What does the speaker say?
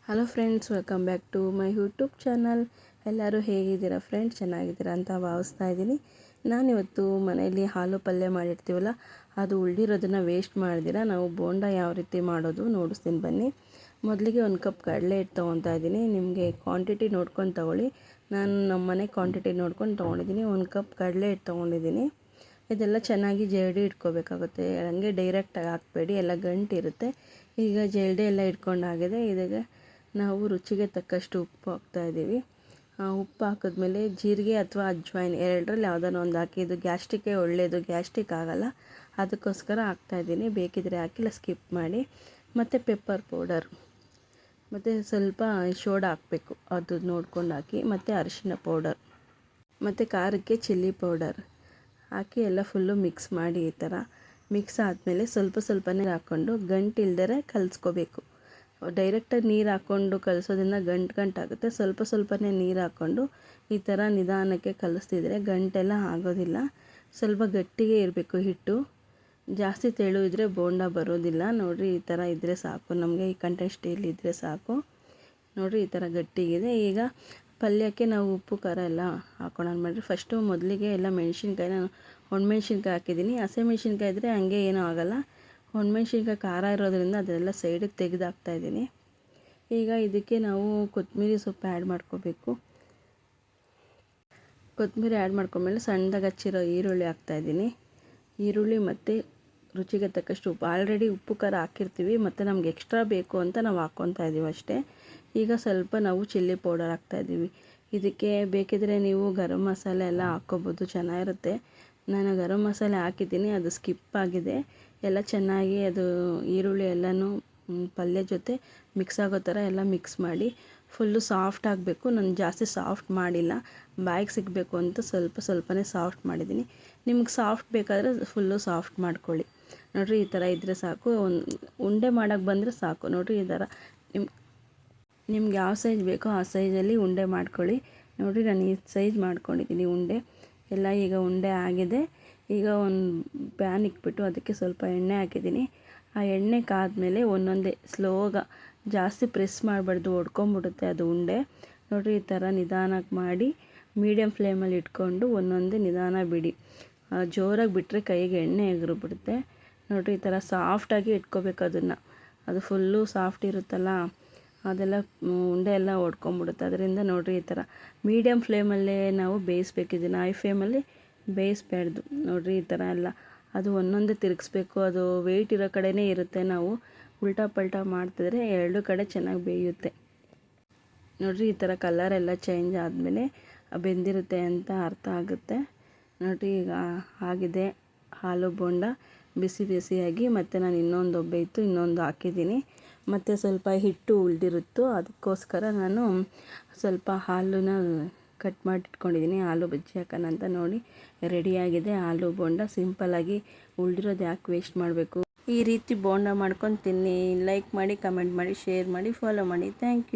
Hello friends, welcome back to my YouTube channel. ಎಲ್ಲರೂ ಹೇಗಿದ್ದೀರಾ friends? ಚೆನ್ನಾಗಿದ್ದೀರಾ ಅಂತ ಭಾವಿಸ್ತಾ ಇದ್ದೀನಿ. ನಾನಿವತ್ತು ಮನೆಯಲ್ಲಿ ಹಾಲು ಪಲ್ಯ ಮಾಡಿರ್ತೀವಲ್ಲ, ಅದು ಉಳಿದಿರೋದನ್ನು ವೇಸ್ಟ್ ಮಾಡಿದಿರ ನಾವು ಬೋಂಡ ಯಾವ ರೀತಿ ಮಾಡೋದು ನೋಡಿಸ್ತೀನಿ ಬನ್ನಿ. ಮೊದಲಿಗೆ 1 ಕಪ್ ಕಡಲೆ ಹಿಟ್ಟು ತೊಗೊತಾ ಇದ್ದೀನಿ. ನಿಮಗೆ ಕ್ವಾಂಟಿಟಿ ನೋಡ್ಕೊಂಡು ತೊಗೊಳ್ಳಿ. ನಾನು ನಮ್ಮ ಮನೆ ಕ್ವಾಂಟಿಟಿ ನೋಡ್ಕೊಂಡು ತೊಗೊಂಡಿದ್ದೀನಿ. 1 ಕಪ್ ಕಡಲೆ ಹಿಟ್ಟು ತೊಗೊಂಡಿದ್ದೀನಿ. ಇದೆಲ್ಲ ಚೆನ್ನಾಗಿ ಜರಡಿ ಇಟ್ಕೋಬೇಕಾಗುತ್ತೆ. ಹಂಗೆ ಡೈರೆಕ್ಟಾಗಿ ಹಾಕಬೇಡಿ, ಎಲ್ಲ ಗಂಟಿರುತ್ತೆ. ಈಗ ಜರಡಿ ಎಲ್ಲ ಇಟ್ಕೊಂಡಾಗಿದೆ. ಇದಕ್ಕೆ ನಾವು ರುಚಿಗೆ ತಕ್ಕಷ್ಟು ಉಪ್ಪು ಹಾಕ್ತಾಯಿದ್ದೀವಿ. ಉಪ್ಪು ಹಾಕಿದ್ಮೇಲೆ ಜೀರಿಗೆ ಅಥವಾ ಅಜ್ವಾಯಿನ್ ಎರಡರಲ್ಲಿ ಯಾವುದಾದ್ರು ಒಂದು ಹಾಕಿ. ಇದು ಗ್ಯಾಸ್ಟ್ರಿಕ್ಗೆ ಒಳ್ಳೆಯದು, ಗ್ಯಾಸ್ಟ್ರಿಕ್ ಆಗೋಲ್ಲ, ಅದಕ್ಕೋಸ್ಕರ ಹಾಕ್ತಾಯಿದ್ದೀನಿ. ಬೇಕಿದ್ರೆ ಹಾಕಿಲ್ಲ, ಸ್ಕಿಪ್ ಮಾಡಿ. ಮತ್ತು ಪೆಪ್ಪರ್ ಪೌಡರ್ ಮತ್ತು ಸ್ವಲ್ಪ ಸೋಡಾ ಹಾಕಬೇಕು, ಅದು ನೋಡ್ಕೊಂಡು ಹಾಕಿ. ಮತ್ತು ಅರಿಶಿನ ಪೌಡರ್ ಮತ್ತು ಖಾರಕ್ಕೆ ಚಿಲ್ಲಿ ಪೌಡರ್ ಹಾಕಿ ಎಲ್ಲ ಫುಲ್ಲು ಮಿಕ್ಸ್ ಮಾಡಿ. ಈ ಥರ ಮಿಕ್ಸ್ ಆದಮೇಲೆ ಸ್ವಲ್ಪ ಸ್ವಲ್ಪನೇ ಹಾಕ್ಕೊಂಡು ಗಂಟಿಲ್ದರೆ ಕಲಿಸ್ಕೋಬೇಕು. ಡೈರೆಕ್ಟಾಗಿ ನೀರು ಹಾಕ್ಕೊಂಡು ಕಲಿಸೋದ್ರಿಂದ ಗಂಟಾಗುತ್ತೆ. ಸ್ವಲ್ಪ ಸ್ವಲ್ಪನೇ ನೀರು ಹಾಕ್ಕೊಂಡು ಈ ಥರ ನಿಧಾನಕ್ಕೆ ಕಲಿಸ್ತಿದ್ರೆ ಗಂಟೆಲ್ಲ ಆಗೋದಿಲ್ಲ. ಸ್ವಲ್ಪ ಗಟ್ಟಿಗೆ ಇರಬೇಕು ಹಿಟ್ಟು, ಜಾಸ್ತಿ ತೆಳು ಇದ್ದರೆ ಬೋಂಡ ಬರೋದಿಲ್ಲ. ನೋಡಿರಿ, ಈ ಥರ ಇದ್ದರೆ ಸಾಕು ನಮಗೆ. ಈ ಕಂಟೆಸ್ಟಲ್ಲಿ ಇದ್ದರೆ ಸಾಕು. ನೋಡಿರಿ, ಈ ಥರ ಗಟ್ಟಿಗಿದೆ. ಈಗ ಪಲ್ಯಕ್ಕೆ ನಾವು ಉಪ್ಪು ಖಾರ ಎಲ್ಲ ಹಾಕೋಣ ಮಾಡಿರಿ. ಫಸ್ಟು ಮೊದಲಿಗೆ ಎಲ್ಲ ಮೆಣಸಿನ್ಕಾಯಿನ, ಒಣಮೆಣ್ಸಿನ್ಕಾಯಿ ಹಾಕಿದ್ದೀನಿ. ಹಸಿಮೆಣ್ಸಿನ್ಕಾಯಿ ಇದ್ದರೆ ಹಂಗೆ ಏನೂ ಆಗೋಲ್ಲ. ಒಣಮೆಣ್ಸಿನ್ಕಾಯಿ ಖಾರ ಇರೋದ್ರಿಂದ ಅದೆಲ್ಲ ಸೈಡಿಗೆ ತೆಗೆದು ಹಾಕ್ತಾಯಿದ್ದೀನಿ. ಈಗ ಇದಕ್ಕೆ ನಾವು ಕೊತ್ತಂಬರಿ ಸೊಪ್ಪು ಆ್ಯಡ್ ಮಾಡ್ಕೋಬೇಕು. ಕೊತ್ತಂಬರಿ ಆ್ಯಡ್ ಮಾಡ್ಕೊಂಡ್ಮೇಲೆ ಸಣ್ಣದಾಗಿ ಹಚ್ಚಿರೋ ಈರುಳ್ಳಿ ಹಾಕ್ತಾಯಿದ್ದೀನಿ. ಈರುಳ್ಳಿ ಮತ್ತು ರುಚಿಗೆ ತಕ್ಕಷ್ಟು ಉಪ್ಪು. ಆಲ್ರೆಡಿ ಉಪ್ಪು ಖಾರ ಹಾಕಿರ್ತೀವಿ, ಮತ್ತು ನಮ್ಗೆ ಎಕ್ಸ್ಟ್ರಾ ಬೇಕು ಅಂತ ನಾವು ಹಾಕ್ಕೊತಾ ಇದ್ದೀವಿ ಅಷ್ಟೇ. ಈಗ ಸ್ವಲ್ಪ ನಾವು ಚಿಲ್ಲಿ ಪೌಡರ್ ಹಾಕ್ತಾಯಿದ್ದೀವಿ. ಇದಕ್ಕೆ ಬೇಕಿದ್ರೆ ನೀವು ಗರಂ ಮಸಾಲೆ ಎಲ್ಲ ಹಾಕ್ಕೋಬೋದು, ಚೆನ್ನಾಗಿರುತ್ತೆ. ನಾನು ಗರಂ ಮಸಾಲೆ ಹಾಕಿದ್ದೀನಿ, ಅದು ಸ್ಕಿಪ್ ಆಗಿದೆ. ಎಲ್ಲ ಚೆನ್ನಾಗಿ ಅದು ಈರುಳ್ಳಿ ಎಲ್ಲನೂ ಪಲ್ಯ ಜೊತೆ ಮಿಕ್ಸ್ ಆಗೋ ಥರ ಎಲ್ಲ ಮಿಕ್ಸ್ ಮಾಡಿ ಫುಲ್ಲು ಸಾಫ್ಟ್ ಆಗಬೇಕು. ನಾನು ಜಾಸ್ತಿ ಸಾಫ್ಟ್ ಮಾಡಿಲ್ಲ, ಬಾಯಿಗೆ ಸಿಗಬೇಕು ಅಂತ ಸ್ವಲ್ಪನೇ ಸಾಫ್ಟ್ ಮಾಡಿದ್ದೀನಿ. ನಿಮ್ಗೆ ಸಾಫ್ಟ್ ಬೇಕಾದರೆ ಫುಲ್ಲು ಸಾಫ್ಟ್ ಮಾಡ್ಕೊಳ್ಳಿ. ನೋಡಿರಿ, ಈ ಥರ ಇದ್ದರೆ ಸಾಕು. ಉಂಡೆ ಮಾಡೋಕ್ಕೆ ಬಂದರೆ ಸಾಕು. ನೋಡಿರಿ, ಈ ಥರ ನಿಮ್ಗೆ ಯಾವ ಸೈಜ್ ಬೇಕೋ ಆ ಸೈಜಲ್ಲಿ ಉಂಡೆ ಮಾಡ್ಕೊಳ್ಳಿ. ನೋಡಿರಿ, ನಾನು ಈ ಸೈಜ್ ಮಾಡ್ಕೊಂಡಿದ್ದೀನಿ ಉಂಡೆ ಎಲ್ಲ. ಈಗ ಉಂಡೆ ಆಗಿದೆ. ಈಗ ಒಂದು ಪ್ಯಾನ್ ಇಕ್ಬಿಟ್ಟು ಅದಕ್ಕೆ ಸ್ವಲ್ಪ ಎಣ್ಣೆ ಹಾಕಿದ್ದೀನಿ. ಆ ಎಣ್ಣೆ ಕಾದ್ಮೇಲೆ ಒಂದೊಂದೇ ಸ್ಲೋಗ, ಜಾಸ್ತಿ ಪ್ರೆಸ್ ಮಾಡಬಾರ್ದು, ಒಡ್ಕೊಂಬಿಡುತ್ತೆ ಅದು ಉಂಡೆ. ನೋಡಿರಿ, ಈ ಥರ ನಿಧಾನಕ್ಕೆ ಮಾಡಿ ಮೀಡಿಯಮ್ ಫ್ಲೇಮಲ್ಲಿ ಇಟ್ಕೊಂಡು ಒಂದೊಂದೇ ನಿಧಾನ ಬಿಡಿ. ಜೋರಾಗಿ ಬಿಟ್ಟರೆ ಕೈಗೆ ಎಣ್ಣೆ ಎಗರಿಬಿಡುತ್ತೆ. ನೋಡಿರಿ, ಈ ಥರ ಸಾಫ್ಟಾಗಿ ಇಟ್ಕೋಬೇಕು ಅದನ್ನು. ಅದು ಫುಲ್ಲು ಸಾಫ್ಟ್ ಇರುತ್ತಲ್ಲ, ಅದೆಲ್ಲ ಉಂಡೆ ಎಲ್ಲ ಒಡ್ಕೊಂಬಿಡುತ್ತೆ. ಅದರಿಂದ ನೋಡಿರಿ, ಈ ಥರ ಮೀಡಿಯಮ್ ಫ್ಲೇಮಲ್ಲೇ ನಾವು ಬೇಯಿಸ್ಬೇಕಿದ್ದೀನಿ. ಹೈ ಫ್ಲೇಮಲ್ಲಿ ಬೇಯಿಸ್ಬಾರ್ದು. ನೋಡಿರಿ, ಈ ಥರ ಎಲ್ಲ ಅದು ಒಂದೊಂದೇ ತಿರುಗಿಸ್ಬೇಕು. ಅದು ವೆಯ್ಟ್ ಇರೋ ಕಡೆನೇ ಇರುತ್ತೆ. ನಾವು ಉಲ್ಟಾ ಪಲ್ಟಾ ಮಾಡ್ತಿದ್ರೆ ಎರಡು ಕಡೆ ಚೆನ್ನಾಗಿ ಬೇಯುತ್ತೆ. ನೋಡಿರಿ, ಈ ಥರ ಕಲರೆಲ್ಲ ಚೇಂಜ್ ಆದಮೇಲೆ ಬೆಂದಿರುತ್ತೆ ಅಂತ ಅರ್ಥ ಆಗುತ್ತೆ. ನೋಡಿರಿ, ಈಗ ಆಗಿದೆ ಹಾಲು ಬೋಂಡ ಬಿಸಿ ಬಿಸಿಯಾಗಿ. ಮತ್ತು ನಾನು ಇನ್ನೊಂದು ಒಬ್ಬೆ ಇತ್ತು, ಇನ್ನೊಂದು ಹಾಕಿದ್ದೀನಿ. ಮತ್ತು ಸ್ವಲ್ಪ ಹಿಟ್ಟು ಉಳಿದಿರುತ್ತೋ ಅದಕ್ಕೋಸ್ಕರ ನಾನು ಸ್ವಲ್ಪ ಹಾಲನ್ನ ಕಟ್ ಮಾಡಿ ಇಟ್ಕೊಂಡಿದ್ದೀನಿ. ಆಲೂ ಬಜ್ಜಿ ಹಾಕೋಣ ಅಂತ. ನೋಡಿ, ರೆಡಿಯಾಗಿದೆ ಆಲೂ ಬೋಂಡ. ಸಿಂಪಲ್ಲಾಗಿ ಉಳಿದಿರೋದು ಯಾಕೆ ವೇಸ್ಟ್ ಮಾಡಬೇಕು. ಈ ರೀತಿ ಬೋಂಡ ಮಾಡ್ಕೊಂಡು ತಿನ್ನಿ. ಲೈಕ್ ಮಾಡಿ, ಕಮೆಂಟ್ ಮಾಡಿ, ಶೇರ್ ಮಾಡಿ, ಫಾಲೋ ಮಾಡಿ. Thank you.